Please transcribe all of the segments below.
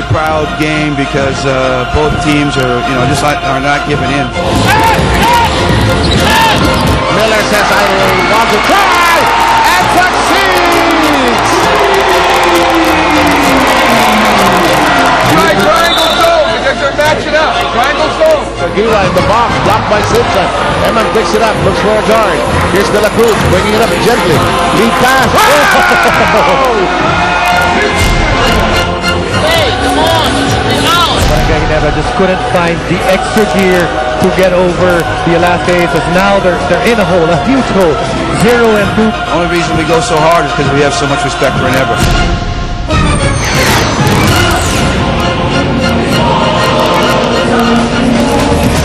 proud game because both teams are, just are not giving in. Miller says, I want to try, and succeeds! Try triangle zone because they're matching up. Triangle zone. Aguila in the box, blocked by Simpson. Eman picks it up, looks for a guard. Here's De La Cruz, bringing it up gently. Lead pass. Hey, come on, out. Ginebra just couldn't find the extra gear to get over the Alaska Aces. Now they're in a hole, a huge hole. 0 and 2. The only reason we go so hard is because we have so much respect for Ginebra.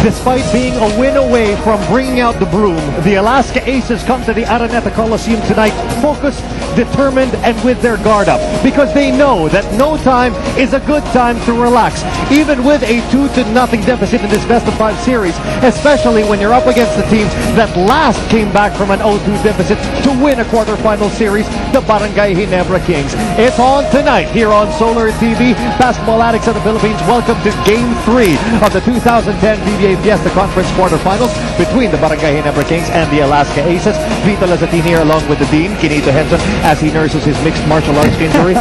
Despite being a win away from bringing out the broom, the Alaska Aces come to the Araneta Coliseum tonight focused, determined, and with their guard up, because they know that no time is a good time to relax, even with a 2-0 deficit in this best-of-5 series, especially when you're up against the team that last came back from an 0-2 deficit to win a quarterfinal series, the Barangay Ginebra Kings. It's on tonight here on Solar TV. Basketball addicts of the Philippines, welcome to Game 3 of the 2010 PBA Fiesta Conference quarterfinals between the Barangay Ginebra Kings and the Alaska Aces. Vito Lazatin here along with the Dean, Kinito Henson, as he nurses his mixed martial arts injury.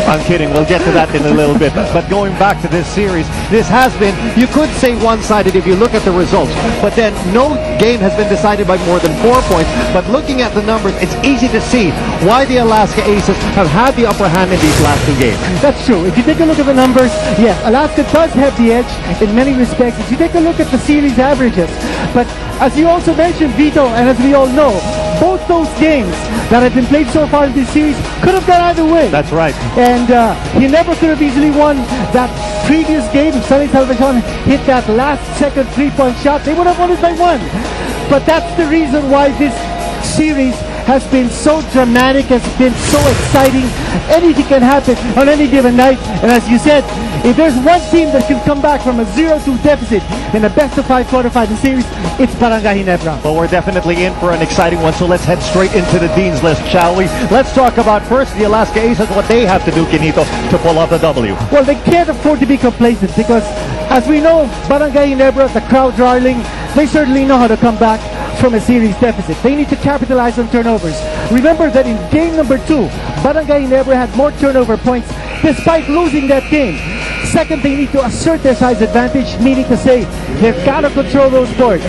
I'm kidding, we'll get to that in a little bit. But going back to this series, this has been, you could say one-sided if you look at the results, but then no game has been decided by more than 4 points. But looking at the numbers, it's easy to see why the Alaska Aces have had the upper hand in these last 2 games. That's true. If you take a look at the numbers, yes, Alaska does have the edge in many respects. If you take a look at the series averages, but as you also mentioned, Vito, and as we all know, both those games that have been played so far in this series could have gone either way. That's right. And he never could have easily won that previous game. If Sonny Salvacion hit that last second 3-point shot, they would have won it by 1. But that's the reason why this series has been so dramatic, has been so exciting. Anything can happen on any given night. And as you said, if there's one team that can come back from a 0-2 deficit in a best-of-5 quarterfinal series, it's Barangay Ginebra. Well, we're definitely in for an exciting one, so let's head straight into the Dean's List, shall we? Let's talk about first the Alaska Aces, what they have to do, Kinito, to pull off the W. Well, they can't afford to be complacent because, as we know, Barangay Ginebra, the crowd darling, they certainly know how to come back from a series deficit. They need to capitalize on turnovers. Remember that in game number 2, Barangay Ginebra had more turnover points despite losing that game. Second, they need to assert their size advantage, meaning to say they've got to control those boards.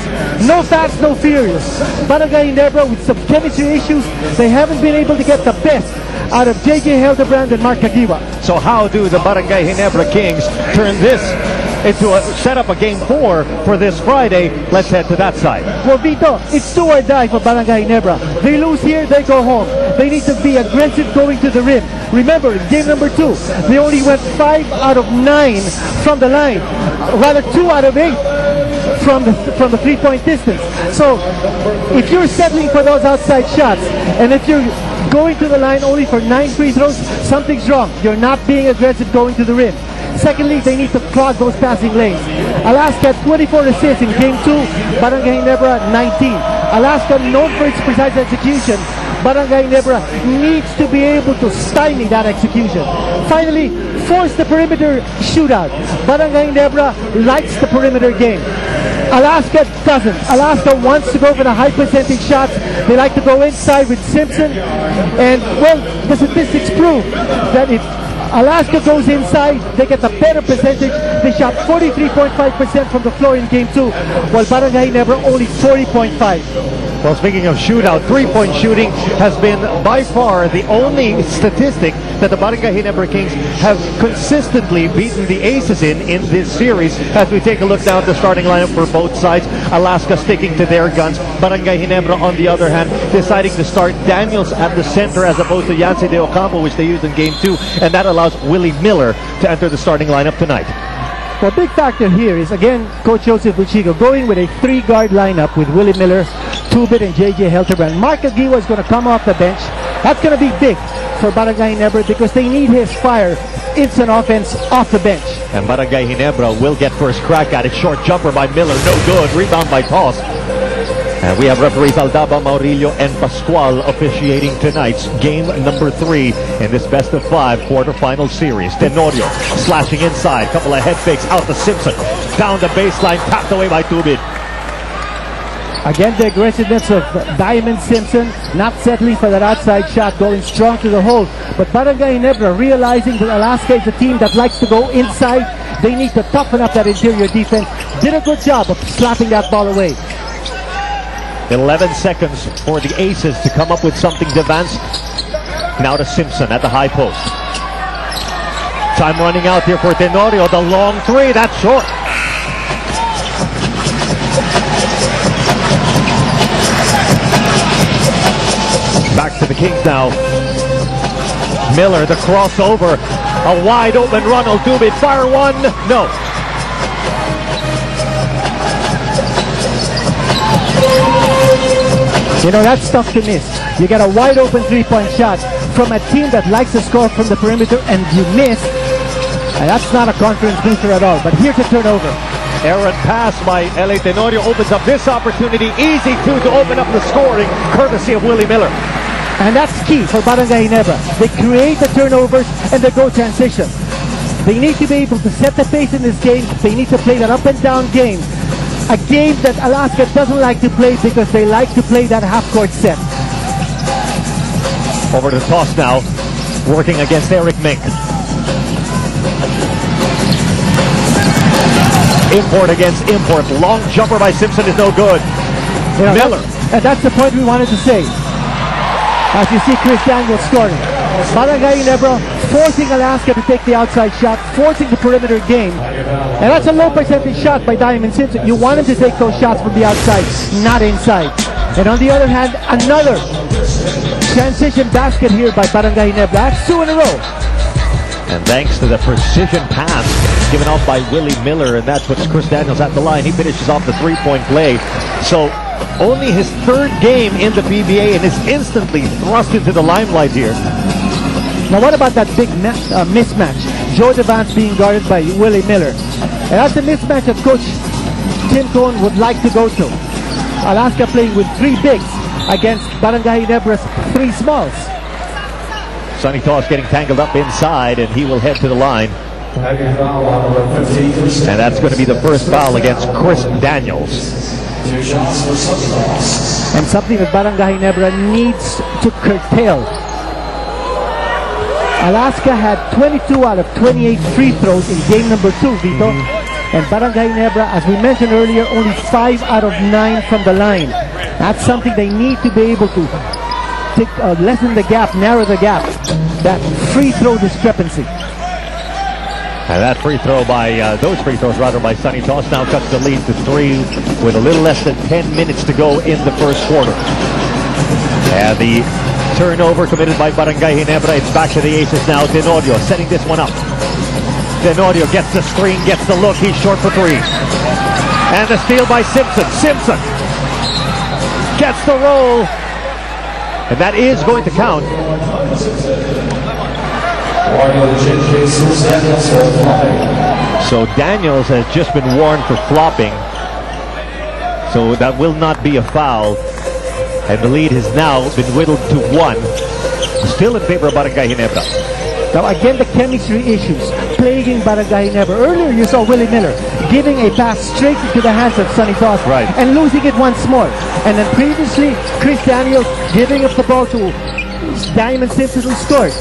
No fast, no furious. Barangay Ginebra with some chemistry issues, they haven't been able to get the best out of JJ Hildebrand and Mark Aguila. So how do the Barangay Ginebra Kings turn this into a set up a game 4 for this Friday? Let's head to that side. Well, Vito, it's do or die for Barangay Ginebra. They lose here, they go home. They need to be aggressive going to the rim. Remember, in game number 2, they only went 5 out of 9 from the line. Rather, 2 out of 8 from the 3-point distance. So, if you're settling for those outside shots, and if you're going to the line only for 9 free throws, something's wrong. You're not being aggressive going to the rim. Secondly, they need to clog those passing lanes. Alaska had 24 assists in game 2, Barangay Ginebra 19. Alaska, known for its precise execution, Barangay Ginebra needs to be able to stymie that execution. Finally, force the perimeter shootout. Barangay Ginebra likes the perimeter game. Alaska doesn't. Alaska wants to go for the high percentage shots. They like to go inside with Simpson. And, well, the statistics prove that if Alaska goes inside, they get a better percentage. They shot 43.5% from the floor in game 2, while Barangay Ginebra only 40.5%. Well, speaking of shootout, 3-point shooting has been by far the only statistic that the Barangay Ginebra Kings have consistently beaten the Aces in this series. As we take a look now at the starting lineup for both sides, Alaska sticking to their guns. Barangay Ginebra, on the other hand, deciding to start Daniels at the center as opposed to Yancy de Ocampo, which they used in game 2, and that allows Willie Miller to enter the starting lineup tonight. The big factor here is, again, Coach Joseph Buchigo going with a 3-guard lineup with Willie Miller, Tubit, and JJ Hildebrand. Mark Aguila is going to come off the bench. That's going to be big for Barangay Ginebra because they need his fire, instant offense off the bench. And Barangay Ginebra will get first crack at it. Short jumper by Miller, no good. Rebound by Toss. And we have referees Aldaba, Maurilio, and Pascual officiating tonight's game number 3 in this best-of-5 quarterfinal series. Tenorio slashing inside, couple of head fakes out to Simpson. Down the baseline, tapped away by Tubid. Again, the aggressiveness of Diamond Simpson, not settling for that outside shot, going strong to the hole. But Barangay Ginebra realizing that Alaska is a team that likes to go inside. They need to toughen up that interior defense. Did a good job of slapping that ball away. 11 seconds for the Aces to come up with something to advance. Now to Simpson at the high post. Time running out here for Tenorio. The long 3, that's short. Back to the Kings now. Miller, the crossover. A wide open Ronald Tubid. Fire one. No. You know, that's tough to miss. You get a wide open 3-point shot from a team that likes to score from the perimeter and you miss. And that's not a confidence booster at all. But here's a turnover. Errant pass by LA Tenorio opens up this opportunity. Easy to open up the scoring, courtesy of Willie Miller. And that's key for Barangay Ginebra. They create the turnovers and they go transition. They need to be able to set the pace in this game. They need to play that up and down game. A game that Alaska doesn't like to play because they like to play that half-court set. Over to toss now, working against Eric Mink. Import against import. Long jumper by Simpson is no good. You know, Miller. And that's the point we wanted to say. As you see Chris Daniels scoring. Barangay Ginebra forcing Alaska to take the outside shot, forcing the perimeter game. And that's a low percentage shot by Diamond Simpson. You want him to take those shots from the outside, not inside. And on the other hand, another transition basket here by Barangay Ginebra. That's 2 in a row. And thanks to the precision pass given off by Willie Miller, and that's what's Chris Daniels at the line. He finishes off the 3-point play. So only his 3rd game in the PBA and is instantly thrust into the limelight here. Now what about that big mismatch? Joe Devance being guarded by Willie Miller. And that's a mismatch that Coach Tim Cohn would like to go to. Alaska playing with 3 bigs against Barangay Ginebra's 3 smalls. Sonny Toss getting tangled up inside, and he will head to the line. And that's going to be the first foul against Chris Daniels. And something that Barangay Ginebra needs to curtail. Alaska had 22 out of 28 free throws in game number 2, Vito. And Barangay Ginebra, as we mentioned earlier, only 5 out of 9 from the line. That's something they need to be able to lessen the gap, narrow the gap. That free throw discrepancy. And that free throw by, those free throws rather by Sonny Toss now cuts the lead to 3 with a little less than 10 minutes to go in the first quarter. And the turnover committed by Barangay Ginebra. It's back to the Aces now. Tenorio setting this one up. Tenorio gets the screen, gets the look. He's short for 3. And the steal by Simpson. Simpson gets the roll. And that is going to count. So Daniels has just been warned for flopping. So that will not be a foul. And the lead has now been whittled to 1. Still in favor of Barangay Ginebra. Now again, the chemistry issues plaguing Barangay Ginebra. Earlier you saw Willie Miller giving a pass straight into the hands of Sonny Toss and losing it once more. And then previously, Chris Daniels giving up the ball to Diamond Simpson who scored.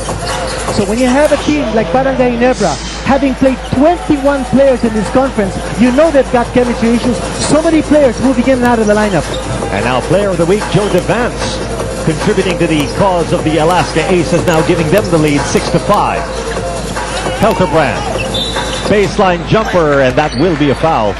So when you have a team like Barangay Ginebra having played 21 players in this conference, you know they've got chemistry issues. So many players moving in and out of the lineup. And now Player of the Week, Joe Devance, contributing to the cause of the Alaska Aces, now giving them the lead 6-5. Helterbrand, baseline jumper, and that will be a foul.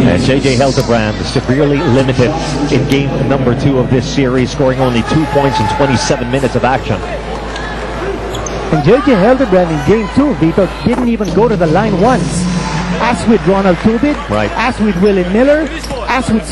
And J.J. Helterbrand severely limited in game number 2 of this series, scoring only 2 points in 27 minutes of action. And J.J. Helterbrand in game 2, Vito, didn't even go to the line once. As with Ronald Tubid, as with Willie Miller, as with